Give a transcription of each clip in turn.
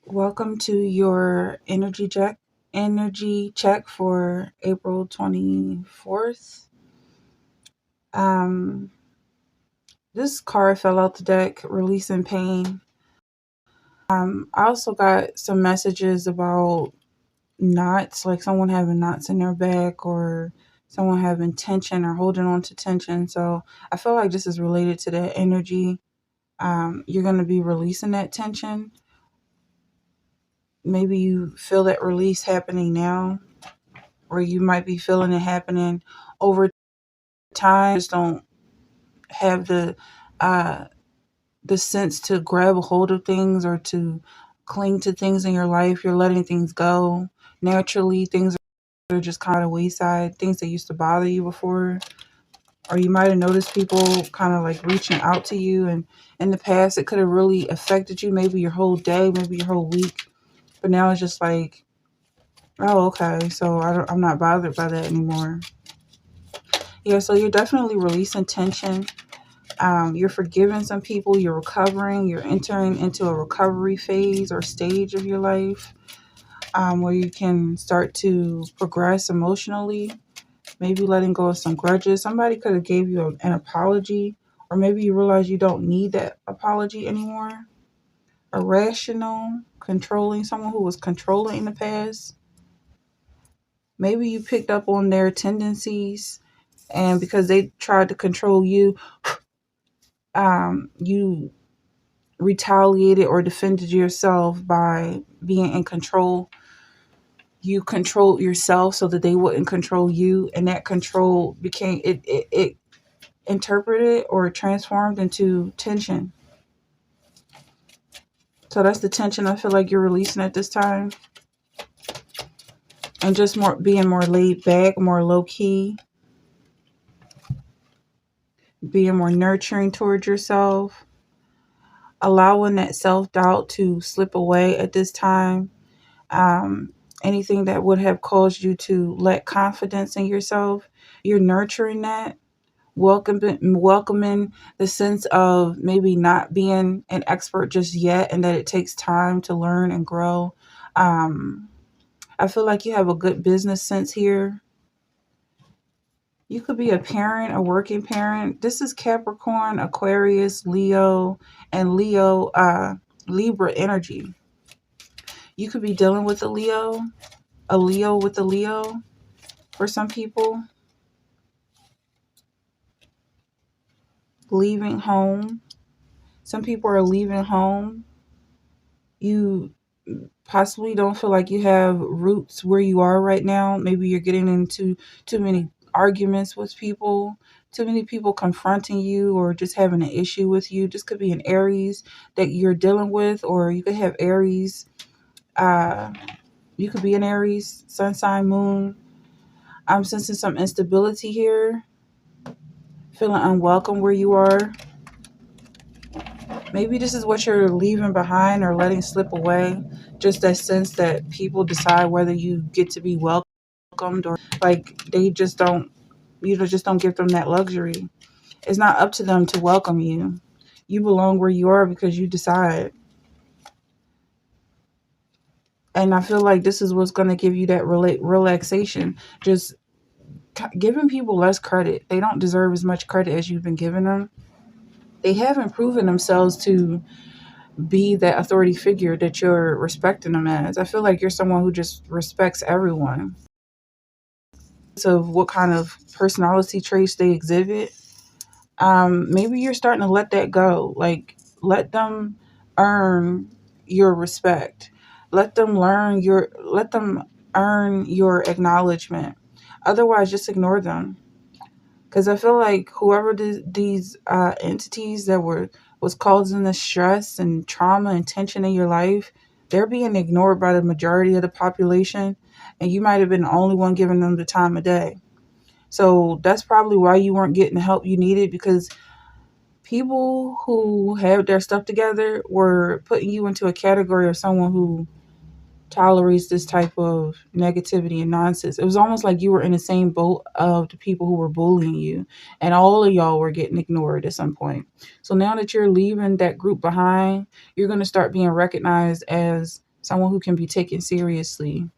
Welcome to your energy check for April 24th. Um this card fell out the deck, releasing pain. I also got some messages about knots, like someone having knots in their back or someone having tension or holding on to tension. So I feel like this is related to that energy. You're going to be releasing that tension. Maybe you feel that release happening now, or you might be feeling it happening over time. Just don't have uh, the sense to grab a hold of things or to cling to things in your life. You're letting things go naturally. Things are just kind of wayside. Things that used to bother you before, or you might have noticed people kind of like reaching out to you, and in the past it could have really affected you. Maybe your whole day, maybe your whole week, but now it's just like, oh, okay, so I'm not bothered by that anymore. Yeah, so you're definitely releasing tension. You're forgiving some people. You're recovering. You're entering into a recovery phase or stage of your life, where you can start to progress emotionally. Maybe letting go of some grudges. Somebody could have gave you an apology, or maybe you realize you don't need that apology anymore. Irrational, controlling, someone who was controlling in the past. Maybe you picked up on their tendencies, and because they tried to control you, you retaliated or defended yourself by being in control. You controlled yourself so that they wouldn't control you, and that control became it interpreted or transformed into tension. So that's the tension I feel like you're releasing at this time, and just more being more laid back, more low key, being more nurturing towards yourself, allowing that self doubt to slip away at this time. um, Anything that would have caused you to lack confidence in yourself, you're nurturing that, welcoming the sense of maybe not being an expert just yet, and that it takes time to learn and grow. Um, I feel like you have a good business sense here. You could be a parent, a working parent. This is Capricorn, Aquarius, Leo, and Libra energy. You could be dealing with a Leo with a Leo for some people, leaving home. Some people are leaving home. You possibly don't feel like you have roots where you are right now. Maybe you're getting into too many arguments with people, too many people confronting you or just having an issue with you. This could be an Aries that you're dealing with, or you could have Aries. Uh, you could be an Aries, sun sign, moon. I'm sensing some instability here, feeling unwelcome where you are. Maybe this is what you're leaving behind or letting slip away. Just that sense that people decide whether you get to be welcomed, or like they just don't, just don't give them that luxury. It's not up to them to welcome you. You belong where you are because you decide. And I feel like this is what's going to give you that relaxation. Just giving people less credit. They don't deserve as much credit as you've been giving them. They haven't proven themselves to be that authority figure that you're respecting them as. I feel like you're someone who just respects everyone. Of what kind of personality traits they exhibit. Maybe you're starting to let that go. Like, let them earn your respect. Let them earn your acknowledgement. Otherwise, just ignore them. Because I feel like whoever these entities that was causing the stress and trauma and tension in your life, they're being ignored by the majority of the population, and you might have been the only one giving them the time of day. So that's probably why you weren't getting the help you needed, because people who have their stuff together were putting you into a category of someone who tolerates this type of negativity and nonsense. It was almost like you were in the same boat of the people who were bullying you, and all of y'all were getting ignored at some point. So now that you're leaving that group behind, you're going to start being recognized as someone who can be taken seriously.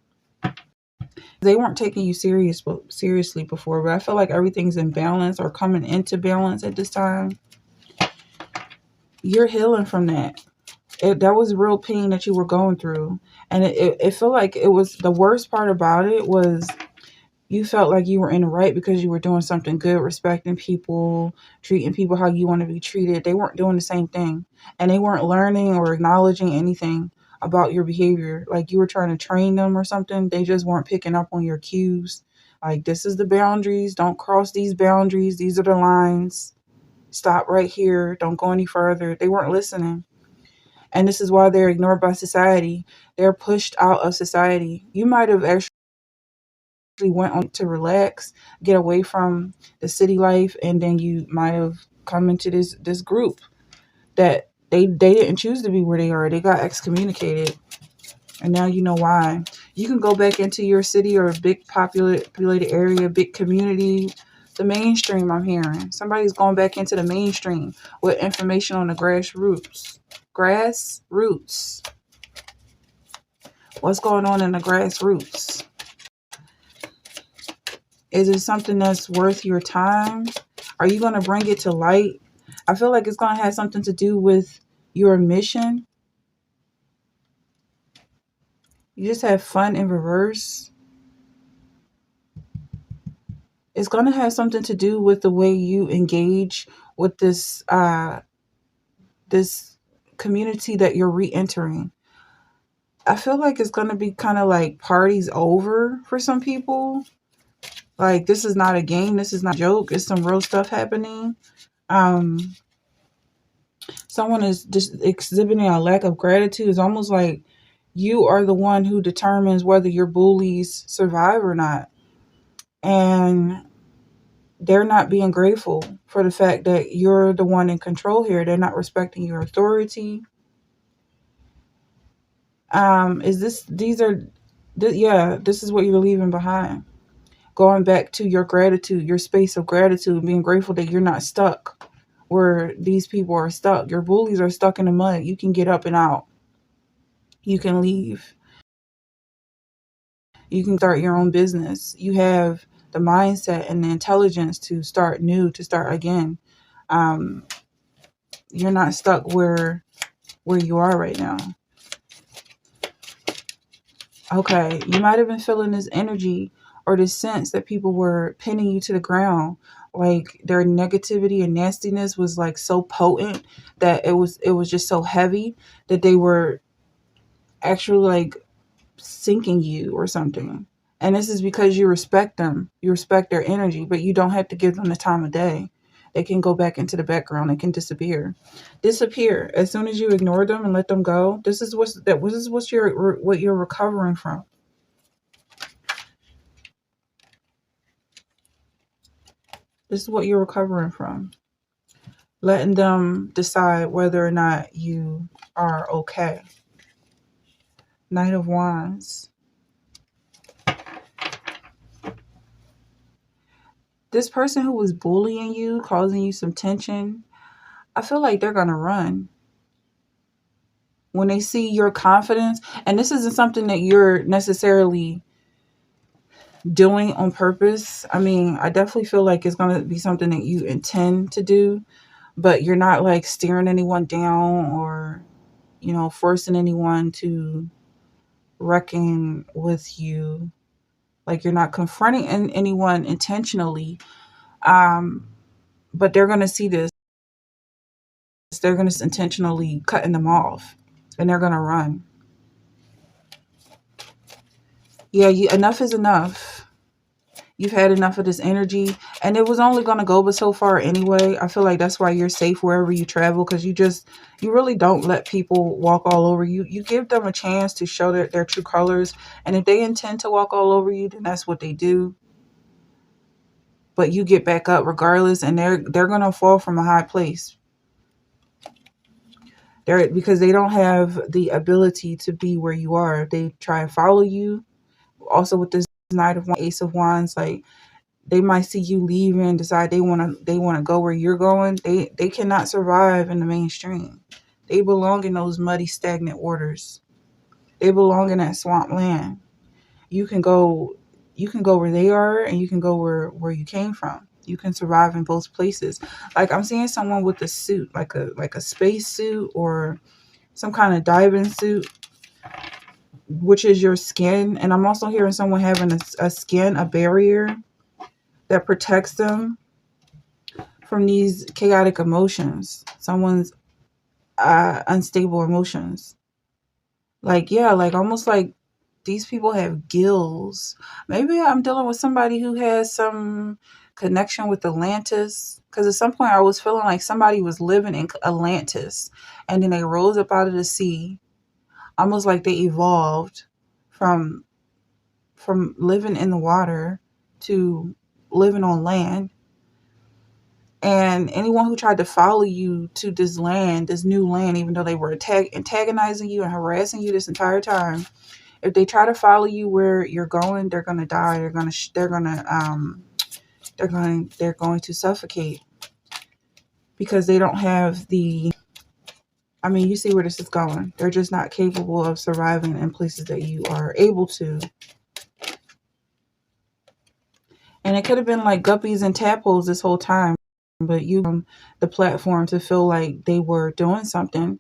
They weren't taking you seriously before, but I feel like everything's in balance or coming into balance at this time. You're healing from that. That was real pain that you were going through, and it felt like it was the worst part about it was you felt like you were in the right because you were doing something good, respecting people, treating people how you want to be treated. They weren't doing the same thing, and they weren't learning or acknowledging anything about your behavior. Like you were trying to train them or something. They just weren't picking up on your cues. Like, this is the boundaries. Don't cross these boundaries. These are the lines. Stop right here. Don't go any further. They weren't listening. And this is why they're ignored by society. They're pushed out of society. You might have actually went on to relax, get away from the city life, and then you might have come into this group that they didn't choose to be where they are. They got excommunicated, and now you know why. You can go back into your city or a big populated area, big community. The mainstream, I'm hearing somebody's going back into the mainstream with information on the grassroots. Grassroots. What's going on in the grassroots? Is it something that's worth your time? Are you going to bring it to light? I feel like it's going to have something to do with your mission. You just have fun in reverse. It's going to have something to do with the way you engage with this community that you're re-entering. I feel like it's going to be kind of like parties over for some people. Like, this is not a game. This is not a joke. It's some real stuff happening. Um, Someone is just exhibiting a lack of gratitude. It's almost like you are the one who determines whether your bullies survive or not. And they're not being grateful for the fact that you're the one in control here. They're not respecting your authority. Is this, these are, yeah, this is what you're leaving behind. Going back to your gratitude, your space of gratitude, being grateful that you're not stuck where these people are stuck. Your bullies are stuck in the mud. You can get up and out. You can leave. You can start your own business. You have the mindset and the intelligence to start new, to start again. Um, you're not stuck where you are right now. Okay, you might have been feeling this energy or this sense that people were pinning you to the ground. Like their negativity and nastiness was like so potent that it was just so heavy that they were actually like sinking you or something. And this is because you respect them. You respect their energy, but you don't have to give them the time of day. They can go back into the background. They can disappear. Disappear. As soon as you ignore them and let them go, what you're recovering from. This is what you're recovering from. Letting them decide whether or not you are okay. Knight of Wands. This person who was bullying you, causing you some tension, I feel like they're going to run. When they see your confidence, and this isn't something that you're necessarily doing on purpose. I mean, I definitely feel like it's going to be something that you intend to do, but you're not like staring anyone down or, forcing anyone to reckon with you. Like, you're not confronting anyone intentionally. But they're going to see this. They're going to intentionally cutting them off, and they're going to run. Yeah, enough is enough. You've had enough of this energy, and it was only going to go but so far anyway. I feel like that's why you're safe wherever you travel, because you really don't let people walk all over you. You give them a chance to show their true colors, and if they intend to walk all over you, then that's what they do. But you get back up regardless, and they're going to fall from a high place. Because they don't have the ability to be where you are. They try and follow you. Also with this Knight of Wands, Ace of Wands, like they might see you leaving and decide they wanna go where you're going. They cannot survive in the mainstream. They belong in those muddy, stagnant waters. They belong in that swamp land. You can go you can go where they are, and you can go where you came from. You can survive in both places. Like I'm seeing someone with a suit, like a space suit or some kind of diving suit, which is your skin. And I'm also hearing someone having a skin, a barrier that protects them from these chaotic emotions. Someone's unstable emotions. Like, yeah, like almost like these people have gills. Maybe I'm dealing with somebody who has some connection with Atlantis. Because at some point I was feeling like somebody was living in Atlantis and then they rose up out of the sea, almost like they evolved from living in the water to living on land. And anyone who tried to follow you to this land, this new land, even though they were antagonizing you and harassing you this entire time, if they try to follow you where you're going, they're gonna die. They're going to suffocate because they don't have the. I mean, you see where this is going. They're just not capable of surviving in places that you are able to. And it could have been like guppies and tadpoles this whole time, but you the platform to feel like they were doing something.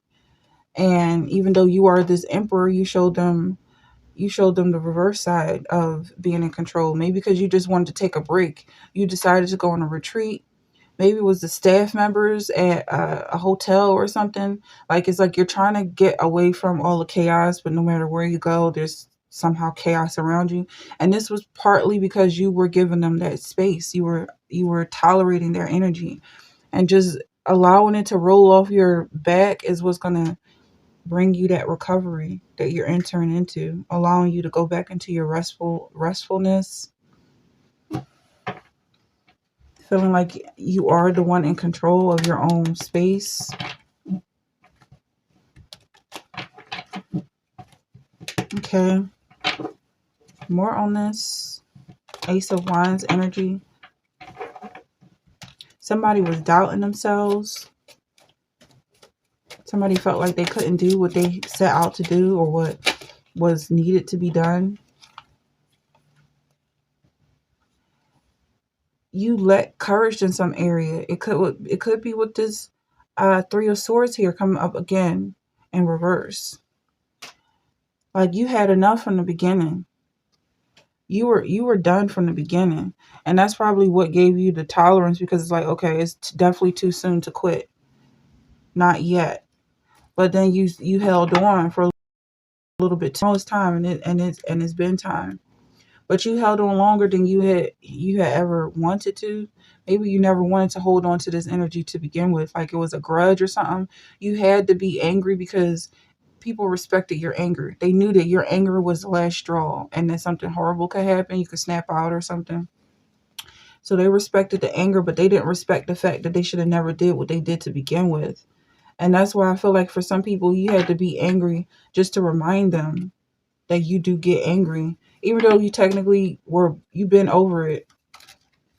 And even though you are this emperor, you showed them the reverse side of being in control. Maybe because you just wanted to take a break, you decided to go on a retreat. Maybe it was the staff members at a hotel or something. Like it's like you're trying to get away from all the chaos, but no matter where you go, there's somehow chaos around you. And this was partly because you were giving them that space. You were tolerating their energy, and just allowing it to roll off your back is what's gonna bring you that recovery that you're entering into, allowing you to go back into your restfulness, feeling like you are the one in control of your own space. Okay, more on this Ace of Wands energy. Somebody was doubting themselves. Somebody felt like they couldn't do what they set out to do or what was needed to be done. You lack courage in some area. It could be with this Three of Swords here coming up again in reverse. Like you had enough from the beginning. You were done from the beginning, and that's probably what gave you the tolerance, because it's like, okay, it's definitely too soon to quit. Not yet. But then you held on for a little bit. Now it's time, and it's been time. But you held on longer than you had ever wanted to. Maybe you never wanted to hold on to this energy to begin with, like it was a grudge or something. You had to be angry because people respected your anger. They knew that your anger was the last straw, and that something horrible could happen. You could snap out or something. So they respected the anger, but they didn't respect the fact that they should have never did what they did to begin with. And that's why I feel like for some people, you had to be angry just to remind them that you do get angry, even though you've been over it.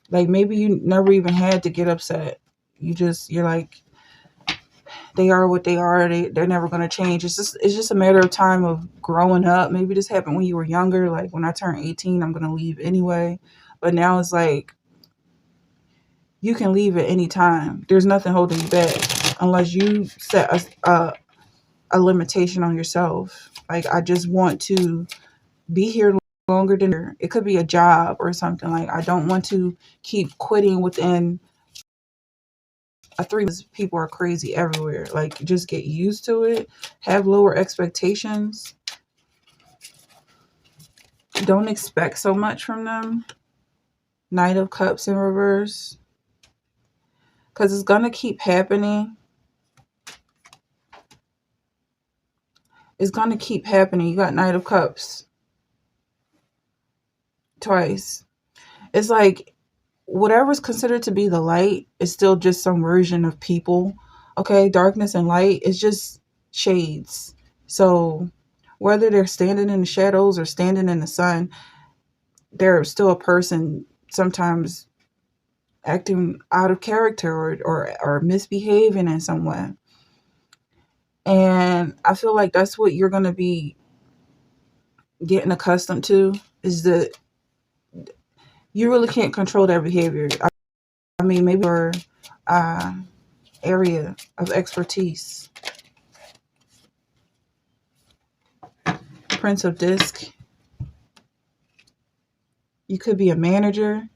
Like maybe you never even had to get upset. You're like, they are what they are. They're never gonna change. It's just a matter of time of growing up. Maybe this happened when you were younger. Like when I turn 18, I'm gonna leave anyway. But now it's like you can leave at any time. There's nothing holding you back unless you set a limitation on yourself. Like I just want to be here longer than it could be a job or something. Like I don't want to keep quitting within a 3 months. People are crazy everywhere. Like just get used to it. Have lower expectations. Don't expect so much from them. Knight of Cups in reverse. Because it's gonna keep happening. It's gonna keep happening. You got Knight of Cups twice. It's like whatever's considered to be the light is still just some version of people. Okay, darkness and light is just shades. So whether they're standing in the shadows or standing in the sun, they're still a person, sometimes acting out of character or misbehaving in some way. And I feel like that's what you're going to be getting accustomed to is that you really can't control their behavior. I mean, maybe your uh, area of expertise. Prince of Disc. You could be a manager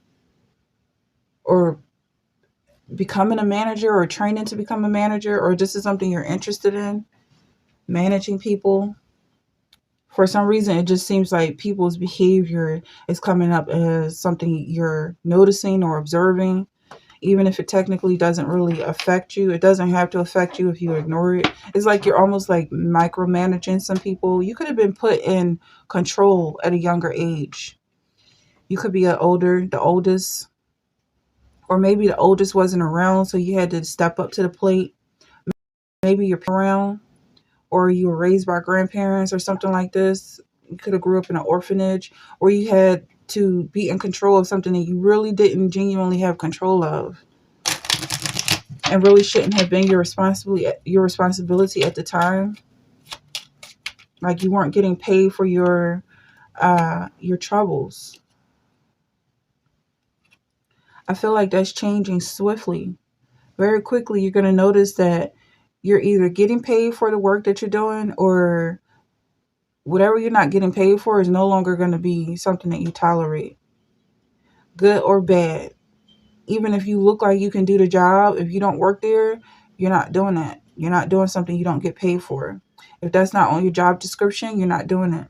or becoming a manager or training to become a manager, or this is something you're interested in, managing people. For some reason, it just seems like people's behavior is coming up as something you're noticing or observing, even if it technically doesn't really affect you. It doesn't have to affect you if you ignore it. It's like you're almost like micromanaging some people. You could have been put in control at a younger age. You could be the oldest, or maybe the oldest wasn't around, so you had to step up to the plate. Maybe you're around, or you were raised by grandparents or something like this. You could have grew up in an orphanage, or you had to be in control of something that you really didn't genuinely have control of, and really shouldn't have been your responsibility at the time. Like you weren't getting paid for your troubles. I feel like that's changing swiftly. Very quickly, you're going to notice that you're either getting paid for the work that you're doing, or whatever you're not getting paid for is no longer going to be something that you tolerate, good or bad. Even if you look like you can do the job, if you don't work there, you're not doing that. You're not doing something you don't get paid for. If that's not on your job description, you're not doing it.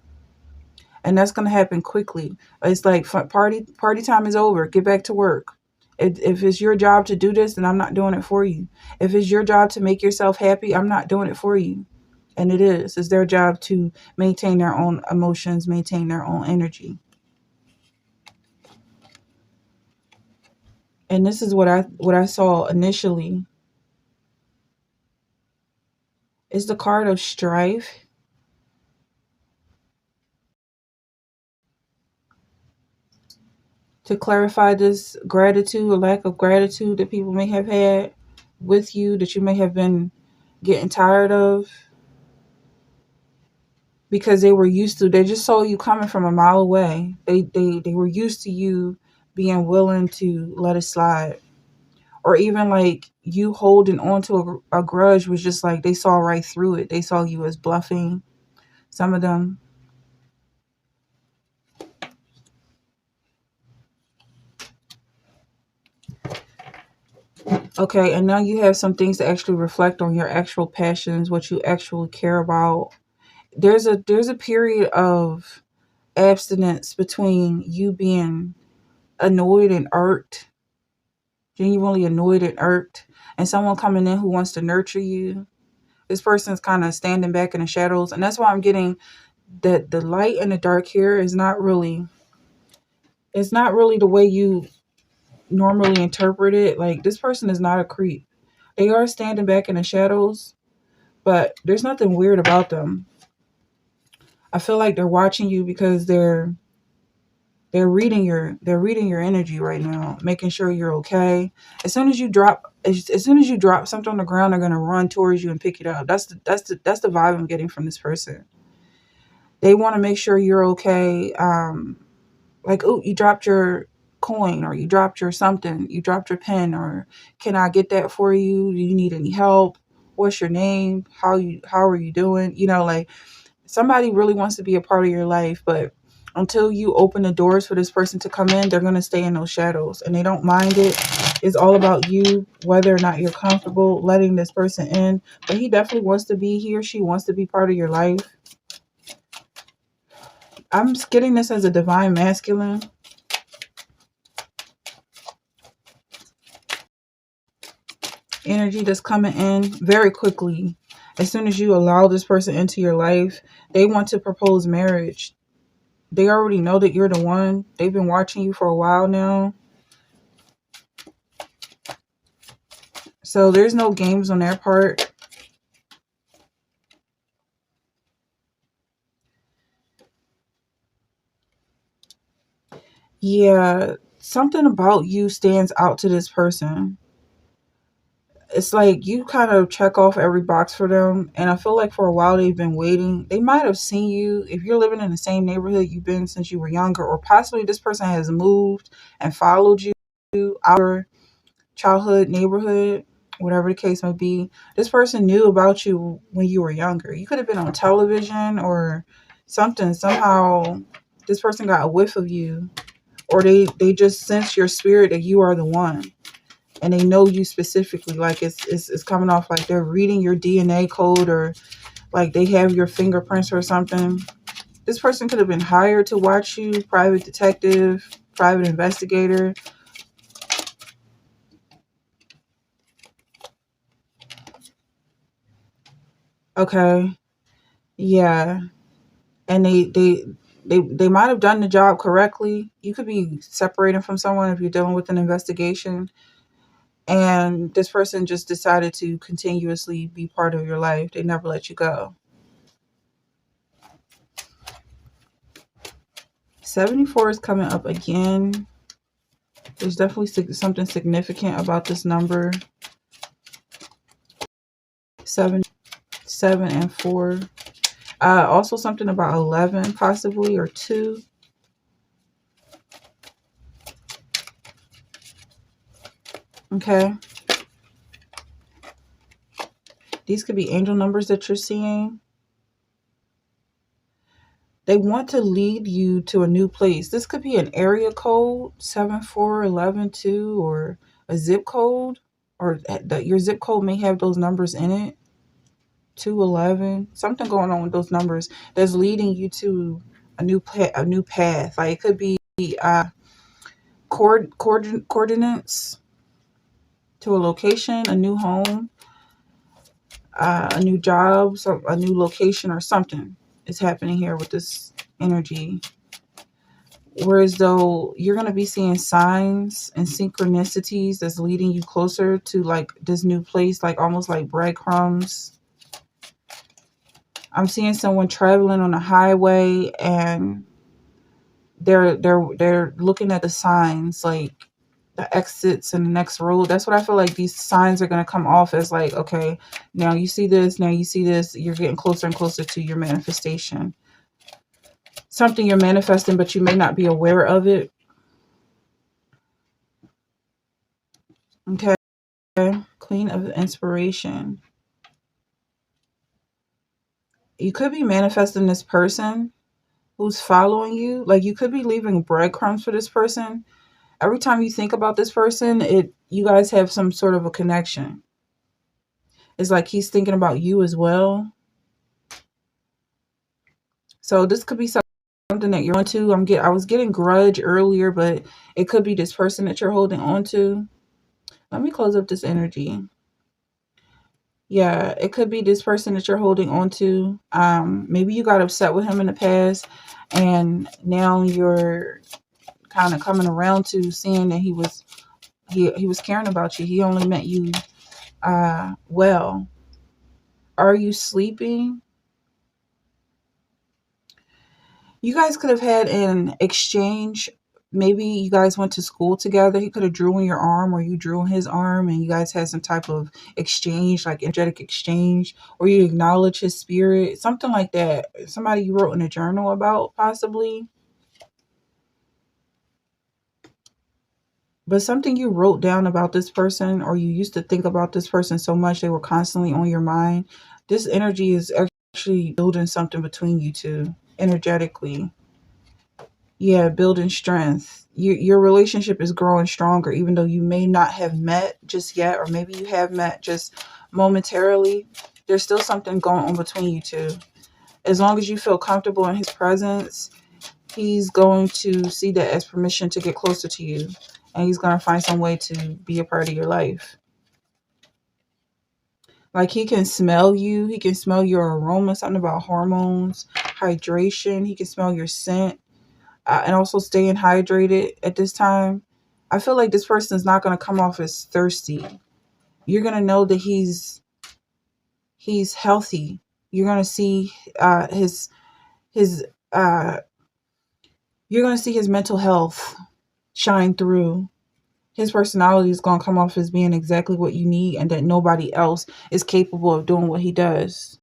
And that's going to happen quickly. It's like party time is over. Get back to work. If it's your job to do this, then I'm not doing it for you. If it's your job to make yourself happy, I'm not doing it for you. And it is. It's their job to maintain their own emotions, maintain their own energy. And this is what I saw initially. It's the card of strife. To clarify this gratitude or lack of gratitude that people may have had with you, that you may have been getting tired of, because they just saw you coming from a mile away. They were used to you being willing to let it slide. Or even like you holding on to a grudge was just like they saw right through it. They saw you as bluffing. Some of them. Okay, and now you have some things to actually reflect on your actual passions, what you actually care about. There's a period of abstinence between you being annoyed and irked, genuinely annoyed and irked, and someone coming in who wants to nurture you. This person's kind of standing back in the shadows, and that's why I'm getting that the light and the dark here is not really, it's not really the way you normally interpret it. Like this person is not a creep. They are standing back in the shadows, but there's nothing weird about them. I feel like they're watching you because they're reading your energy right now, making sure you're okay. As soon as you drop something on the ground, they're gonna run towards you and pick it up. That's the vibe I'm getting from this person. They want to make sure you're okay. Like, oh, you dropped your coin, or you dropped your something, you dropped your pen, or can I get that for you? Do you need any help? What's your name? How are you doing? Like somebody really wants to be a part of your life, but until you open the doors for this person to come in, they're going to stay in those shadows and they don't mind it. It's all about you, whether or not you're comfortable letting this person in. But he definitely wants to be, he or she wants to be part of your life. I'm getting this as a divine masculine energy that's coming in very quickly. As soon as you allow this person into your life, they want to propose marriage. They already know that you're the one. They've been watching you for a while now. So there's no games on their part. Yeah, something about you stands out to this person. It's like you kind of check off every box for them. And I feel like for a while they've been waiting. They might have seen you if you're living in the same neighborhood you've been since you were younger, or possibly this person has moved and followed you our childhood neighborhood, whatever the case may be. This person knew about you when you were younger. You could have been on television or something. Somehow this person got a whiff of you, or they just sense your spirit that you are the one, and they know you specifically. Like it's coming off like they're reading your DNA code, or like they have your fingerprints or something. This person could have been hired to watch you, private detective, private investigator. Okay. Yeah. And they might have done the job correctly. You could be separating from someone if you're dealing with an investigation, and this person just decided to continuously be part of your life. They never let you go. 74 is coming up again. There's definitely something significant about this number. 7, 7 and 4. Also something about 11 possibly, or 2. Okay. These could be angel numbers that you're seeing. They want to lead you to a new place. This could be an area code, 74112, or a zip code, or that your zip code may have those numbers in it. 211, something going on with those numbers that's leading you to a new path. Like it could be uh coordinates to a location, a new home, a new job, so a new location, or something is happening here with this energy. Whereas though you're going to be seeing signs and synchronicities that's leading you closer to like this new place, like almost like breadcrumbs. I'm seeing someone traveling on a highway, and they're looking at the signs, like the exits and the next road. That's what I feel like these signs are going to come off as, like, okay, now you see this, now you see this. You're getting closer and closer to your manifestation. Something you're manifesting, but you may not be aware of it. Okay. Queen of Inspiration. You could be manifesting this person who's following you. Like you could be leaving breadcrumbs for this person. Every time you think about this person, you guys have some sort of a connection. It's like he's thinking about you as well. So this could be something that you're onto. I was getting grudge earlier, but it could be this person that you're holding on to. Let me close up this energy. Yeah, it could be this person that you're holding on to. Maybe you got upset with him in the past, and now you're kind of coming around to seeing that he was caring about you. He only meant you well. Are you sleeping? You guys could have had an exchange. Maybe you guys went to school together. He could have drew on your arm, or you drew on his arm, and you guys had some type of exchange, like energetic exchange, or you acknowledge his spirit, something like that. Somebody you wrote in a journal about, possibly, but something you wrote down about this person, or you used to think about this person so much they were constantly on your mind. This energy is actually building something between you two energetically. Yeah, building strength. Your relationship is growing stronger, even though you may not have met just yet, or maybe you have met just momentarily. There's still something going on between you two. As long as you feel comfortable in his presence, he's going to see that as permission to get closer to you. And he's going to find some way to be a part of your life. Like he can smell you. He can smell your aroma, something about hormones, hydration. He can smell your scent, and also staying hydrated at this time. I feel like this person is not going to come off as thirsty. You're going to know that he's healthy. You're going to see his you're going to see his mental health shine through. his personality is going to come off as being exactly what you need and that nobody else is capable of doing what he does.